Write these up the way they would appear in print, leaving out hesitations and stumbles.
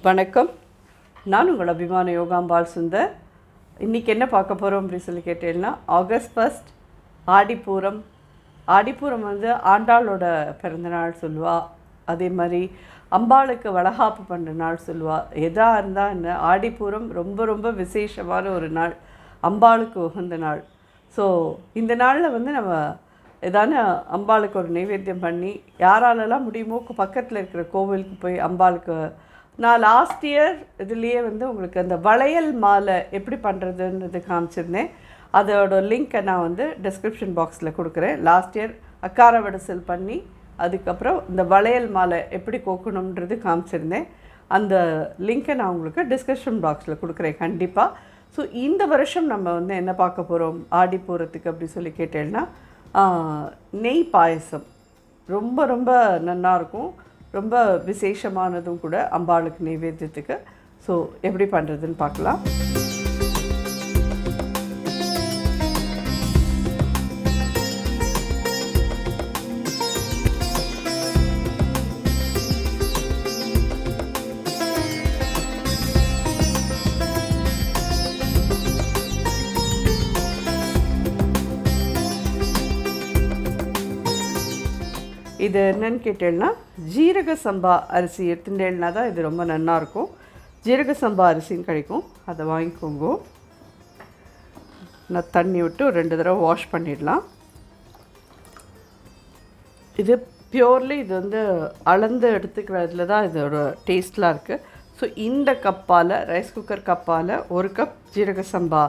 வணக்கம். நான் உங்கள் அபிமான யோகாம்பால் சுந்தர். இன்றைக்கி என்ன பார்க்க போகிறோம் அப்படின்னு சொல்லி கேட்டீங்கன்னா, ஆகஸ்ட் 1 ஆடிப்பூரம். ஆடிப்பூரம் வந்து ஆண்டாளோட பிறந்தநாள் சொல்லுவா. அதே மாதிரி அம்பாளுக்கு வளகாப்பு பண்ணுற நாள் சொல்லுவா. எதாக இருந்தால் என்ன, ஆடிப்பூரம் ரொம்ப ரொம்ப விசேஷமான ஒரு நாள், அம்பாளுக்கு உகந்த நாள். ஸோ இந்த நாளில் வந்து நம்ம ஏதான அம்பாளுக்கு ஒரு நைவேத்தியம் பண்ணி, யாராலெல்லாம் முடியுமோ பக்கத்தில் இருக்கிற கோவிலுக்கு போய் அம்பாளுக்கு. நான் லாஸ்ட் இயர் இதுலேயே வந்து உங்களுக்கு அந்த வளையல் மாலை எப்படி பண்ணுறதுன்றது காமிச்சிருந்தேன். அதோட லிங்க்கை நான் வந்து டிஸ்கிரிப்ஷன் பாக்ஸில் கொடுக்குறேன். லாஸ்ட் இயர் அக்கார வடசல் பண்ணி அதுக்கப்புறம் இந்த வளையல் மாலை எப்படி கோக்கணுன்றது காமிச்சிருந்தேன். அந்த லிங்க்கை நான் உங்களுக்கு டிஸ்கிரிப்ஷன் பாக்ஸில் கொடுக்குறேன் கண்டிப்பாக. ஸோ இந்த வருஷம் நம்ம வந்து என்ன பார்க்க போகிறோம் ஆடிப்பூரத்துக்கு அப்படி சொல்லி கேட்டேன்னா, நெய் பாயசம் ரொம்ப ரொம்ப நல்லாயிருக்கும். ரொம்ப விசேஷமானதும் கூட அம்பாளுக்கு நைவேத்தியத்துக்கு. ஸோ எப்படி பண்ணுறதுன்னு பார்க்கலாம். இது என்னன்னு கேட்டேன்னா, ஜீரக சம்பா அரிசி எடுத்துட்டேன்னா தான் இது ரொம்ப நல்லாயிருக்கும். ஜீரக சம்பா அரிசின்னு கிடைக்கும், அதை வாங்கிக்கோங்க. நான் தண்ணி விட்டு 2 தடவை வாஷ் பண்ணிடலாம். இது பியூர்லி இது வந்து அளந்து எடுத்துக்கிறதுல தான் இதோட டேஸ்ட்லாம் இருக்குது. ஸோ இந்த கப்பால், ரைஸ் குக்கர் கப்பால் 1 கப் ஜீரக சம்பா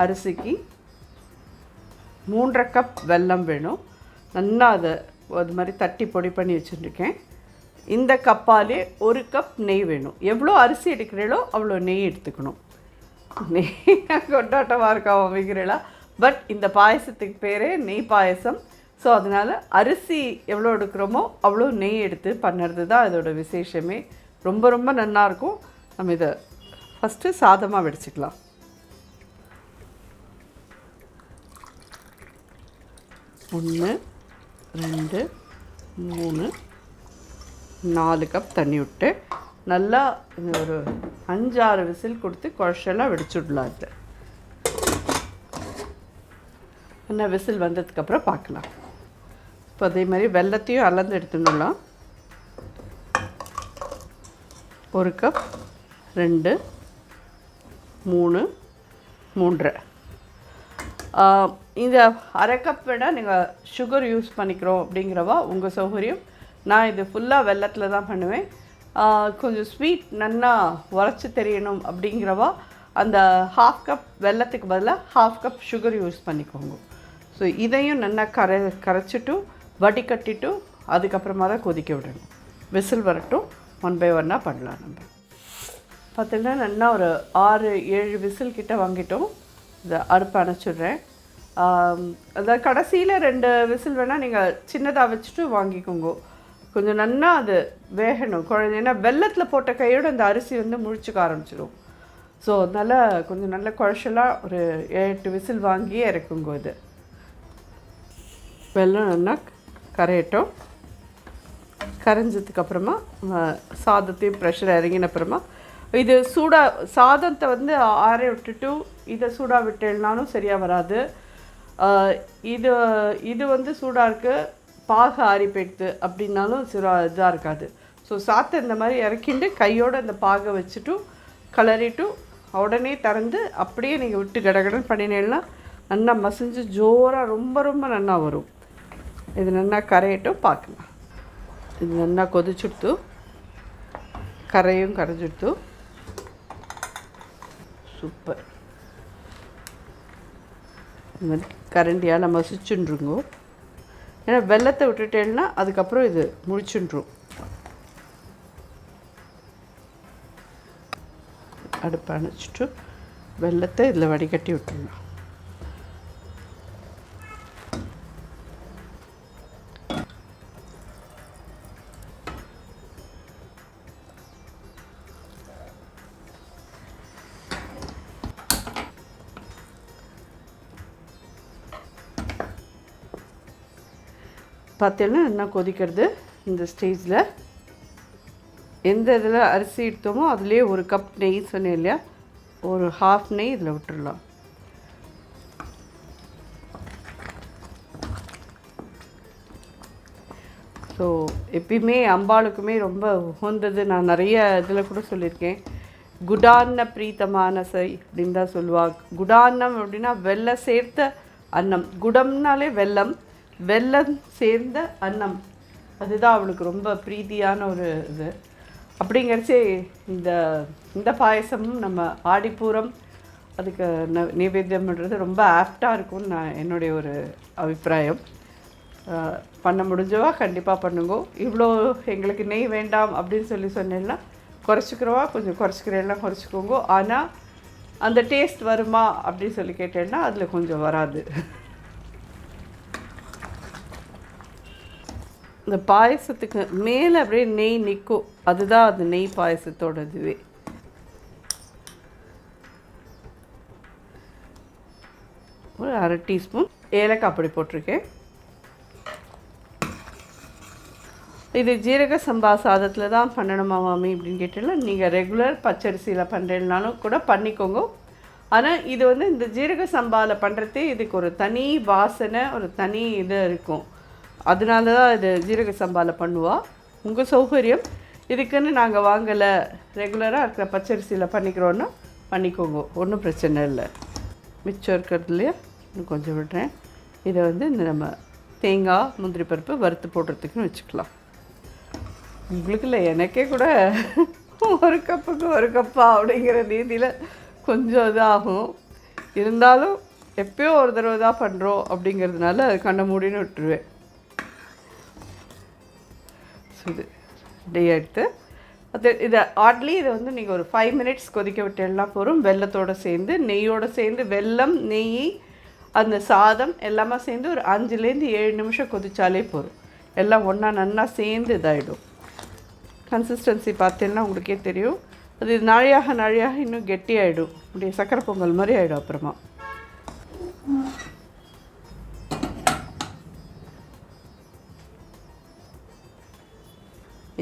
அரிசிக்கு 3.5 கப் வெல்லம் வேணும். நல்லா அதை அது மாதிரி தட்டி பொடி பண்ணி வச்சுருக்கேன். இந்த கப்பாலே 1 கப் நெய் வேணும். எவ்வளோ அரிசி எடுக்கிறீங்களோ அவ்வளோ நெய் எடுத்துக்கணும். நெய் கொண்டாட்டமாக இருக்கா வைக்கிறீங்களா? பட் இந்த பாயசத்துக்கு பேரே நெய் பாயசம். ஸோ அதனால் அரிசி எவ்வளோ எடுக்கிறோமோ அவ்வளோ நெய் எடுத்து பண்ணுறது தான் இதோட விசேஷமே. ரொம்ப ரொம்ப நல்லாயிருக்கும். நம்ம இதை ஃபஸ்ட்டு சாதமாக வடிச்சுக்கலாம். 1 2 3 4 கப் தண்ணி விட்டு நல்லா ஒரு 5-6 விசில் கொடுத்து குழச்செல்லாம் வெடிச்சுடலாம். இது என்ன விசில் வந்ததுக்கப்புறம் பார்க்கலாம். இப்போ அதே மாதிரி வெல்லத்தையும் அளந்து எடுத்துடலாம். 1 கப் 2 3 3.5. இந்த 1/2 கப் வேணால் நீங்கள் சுகர் யூஸ் பண்ணிக்கிறோம் அப்படிங்கிறவா உங்கள் சௌகரியம். நான் இது ஃபுல்லாக வெல்லத்தில் தான் பண்ணுவேன். கொஞ்சம் ஸ்வீட் நல்லா உரைச்சி தெரியணும் அப்படிங்கிறவா அந்த 1/2 கப் வெல்லத்துக்கு பதிலாக 1/2 கப் சுகர் யூஸ் பண்ணிக்கோங்க. ஸோ இதையும் நல்லா கரைச்சிட்டு வடிகட்டிட்டு அதுக்கப்புறமா தான் கொதிக்க விடணும். விசில் வரட்டும், 1 by 1 பண்ணலாம். நம்ம பார்த்திங்கன்னா நல்லா ஒரு 6-7 விசில் கிட்ட வாங்கிட்டோம். இதை அடுப்பு அணைச்சிட்றேன். அதாவது கடைசியில் 2 விசில் வேணால் நீங்கள் சின்னதாக வச்சுட்டு வாங்கிக்கோங்க. கொஞ்சம் நல்லா அது வேகணும் குழந்தை. ஏன்னா வெல்லத்தில் போட்ட கையோடு அந்த அரிசி வந்து முழிச்சுக்க ஆரம்பிச்சிடும். ஸோ அதனால் கொஞ்சம் நல்ல குழச்சலாக ஒரு 7-8 விசில் வாங்கியே இறக்குங்க. இது வெல்லம் நல்லா கரையட்டும். கரைஞ்சதுக்கப்புறமா சாதத்தையும் ப்ரெஷர் இறங்கினப்புறமா இது சூடாக சாதத்தை வந்து ஆற விட்டுட்டு இதை சூடாக விட்டேன்னாலும் சரியாக வராது. இது இது வந்து சூடாக இருக்குது, பாகு ஆறி போயிடுது அப்படின்னாலும் இதாக இருக்காது. ஸோ சாத்தை இந்த மாதிரி இறக்கிண்டு கையோடு அந்த பாகை வச்சுட்டு கலரிட்டு உடனே திறந்து அப்படியே நீங்கள் விட்டு கடகடன்னு பண்ணினேன்னா நல்லா மசிஞ்சு ஜோராக ரொம்ப ரொம்ப நல்லா வரும். இது நல்லா கரையட்டும் பார்க்கலாம். இது நல்லா கொதிச்சுடுத்து, கரையும் கரைஞ்சிடுத்து. சூப்பர். இந்த மாதிரி கரண்டியால் நம்ம மசிச்சுருங்கோ. ஏன்னா வெல்லத்தை விட்டுட்டேன்னா அதுக்கப்புறம் இது முடிச்சுன்றும். அடுப்பை அணைச்சிட்டு வெல்லத்தை இதில் வடிகட்டி விட்டுடலாம். பார்த்தீங்கன்னா என்ன கொதிக்கிறது. இந்த ஸ்டேஜில் எந்த இதில் அரிசி எடுத்தோமோ அதுலேயே ஒரு கப் நெய் சொன்னேன் இல்லையா, ஒரு ஹாஃப் நெய் இதில் விட்டுடலாம். ஸோ எப்பயுமே அம்பாளுக்குமே ரொம்ப உகந்தது, நான் நிறைய இதில் கூட சொல்லியிருக்கேன், குடான்ன பிரீத்தமான சை அப்படின்னு தான் சொல்லுவாள். குடான்னம் அப்படின்னா வெல்லம் சேர்த்த அன்னம். குடம்னாலே வெல்லம், வெல்லம் சேர்ந்த அன்னம், அதுதான் அவளுக்கு ரொம்ப பிரீதியான ஒரு இது. அப்படிங்கிறச்சே இந்த பாயசமும் நம்ம ஆடிப்பூரம் அதுக்கு நைவேத்தியம்ன்றது ரொம்ப ஆப்டாக இருக்கும்னு நான் என்னுடைய ஒரு அபிப்பிராயம். பண்ண முடிஞ்சவா கண்டிப்பாக பண்ணுங்க. இவ்வளோ எங்களுக்கு நெய் வேண்டாம் அப்படின்னு சொன்னேன்னா குறைச்சிக்கிறவா கொஞ்சம் குறைச்சிக்கிறேன்னா குறைச்சிக்கோங்க. ஆனால் அந்த டேஸ்ட் வருமா அப்படின்னு சொல்லி கேட்டேன்னா அதில் கொஞ்சம் வராது. இந்த பாயசத்துக்கு மேலே அப்படியே நெய் நிற்கும், அதுதான் அது நெய் பாயசத்தோட இதுவே. ஒரு அரை டீஸ்பூன் ஏலக்காய் பொடி போட்டிருக்கேன். இது ஜீரக சம்பா சாதத்தில் தான் பண்ணணுமா மாமி அப்படின்னு கேட்டீங்கன்னா, நீங்கள் ரெகுலர் பச்சரிசியில் பண்ணுறதுனாலும் கூட பண்ணிக்கோங்க. ஆனால் இது இந்த ஜீரக சம்பாவில் பண்ணுறதே இதுக்கு ஒரு தனி வாசனை, ஒரு தனி இது இருக்கும். அதனால தான் இது ஜீரக சம்பாவில் பண்ணுவாள். உங்கள் சௌகரியம். இதுக்குன்னு நாங்கள் வாங்கலை, ரெகுலராக இருக்கிற பச்சரிசியில் பண்ணிக்கிறோன்னா பண்ணிக்கோங்க, ஒன்றும் பிரச்சனை இல்லை. மிச்சம் இருக்கிறதுலையே இன்னும் கொஞ்சம் விடுறேன். இதை இந்த நம்ம தேங்காய் முந்திரி பருப்பு வறுத்து போடுறதுக்குன்னு வச்சுக்கலாம். உங்களுக்கு இல்லை, எனக்கே கூட ஒரு கப்புக்கு ஒரு கப்பா அப்படிங்கிற ரீதியில் கொஞ்சம் இதாகும். இருந்தாலும் எப்போயோ ஒரு தடவை தான் பண்ணுறோம் அப்படிங்கிறதுனால அது கண்ண மூடின்னு விட்டுருவேன். இது டே எடுத்து இதை ஆட்லி இதை நீங்கள் ஒரு 5 minutes கொதிக்க விட்டேன்னா போதும். வெல்லத்தோடு சேர்ந்து நெய்யோடு சேர்ந்து வெல்லம் நெய் அந்த சாதம் எல்லாமே சேர்ந்து ஒரு 5-7 நிமிஷம் கொதித்தாலே போதும். எல்லாம் ஒன்றா நன்னா சேர்ந்து இதாகிடும். கன்சிஸ்டன்சி பார்த்தீங்கன்னா உங்களுக்கே தெரியும். அது நாழியாக நாழியாக இன்னும் கெட்டியாகிடும், அப்படியே சக்கரை பொங்கல் மாதிரி ஆகிடும். அப்புறமா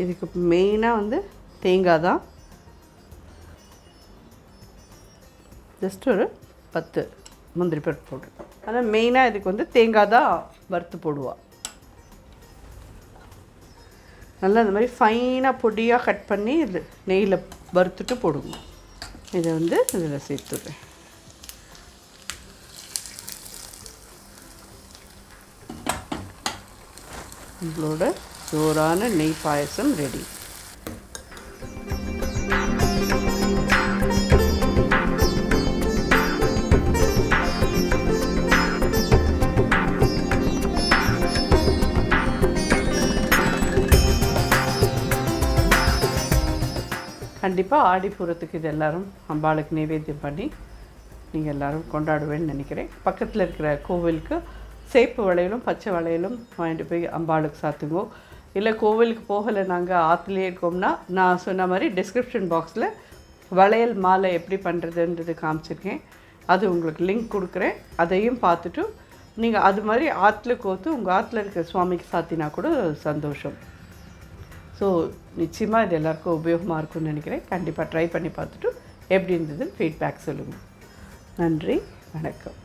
இதுக்கு மெயினாக தேங்காய் தான். ஜஸ்ட் ஒரு 10 முந்திரி பருப்பு போடு. ஆனால் மெயினாக இதுக்கு தேங்காய் தான் வறுத்து போடுவாள். நல்லா இந்த மாதிரி ஃபைனாக பொடியாக கட் பண்ணி இது நெய்யில் வறுத்துட்டு போடுங்க. இதை இதில் சேர்த்துடுறேன். உங்களோட ஜோரான நெய் பாயசம் ரெடி. கண்டிப்பாக ஆடிப்பூரத்துக்கு இது எல்லோரும் அம்பாளுக்கு நைவேத்தியம் பண்ணி நீங்கள் எல்லோரும் கொண்டாடுவேன்னு நினைக்கிறேன். பக்கத்தில் இருக்கிற கோவிலுக்கு சேப்பு வளையலும் பச்சை வளையலும் வாங்கிட்டு போய் அம்பாளுக்கு சாத்துங்கோ. இல்லை கோவிலுக்கு போகலை, நாங்கள் ஆற்றுலேயே இருக்கோம்னா நான் சொன்ன மாதிரி டிஸ்கிரிப்ஷன் பாக்ஸில் வளையல் மாலை எப்படி பண்ணுறதுன்றது காமிச்சிருக்கேன். அது உங்களுக்கு லிங்க் கொடுக்குறேன். அதையும் பார்த்துட்டு நீங்கள் அது மாதிரி ஆற்றுல கோத்து உங்கள் ஆற்றுல இருக்கிற சுவாமிக்கு சாத்தினா கூட சந்தோஷம். ஸோ நிச்சயமாக இது எல்லாருக்கும் உபயோகமாக இருக்கும்னு நினைக்கிறேன். கண்டிப்பாக ட்ரை பண்ணி பார்த்துட்டு எப்படி இருந்ததுன்னு ஃபீட்பேக் சொல்லுங்கள். நன்றி, வணக்கம்.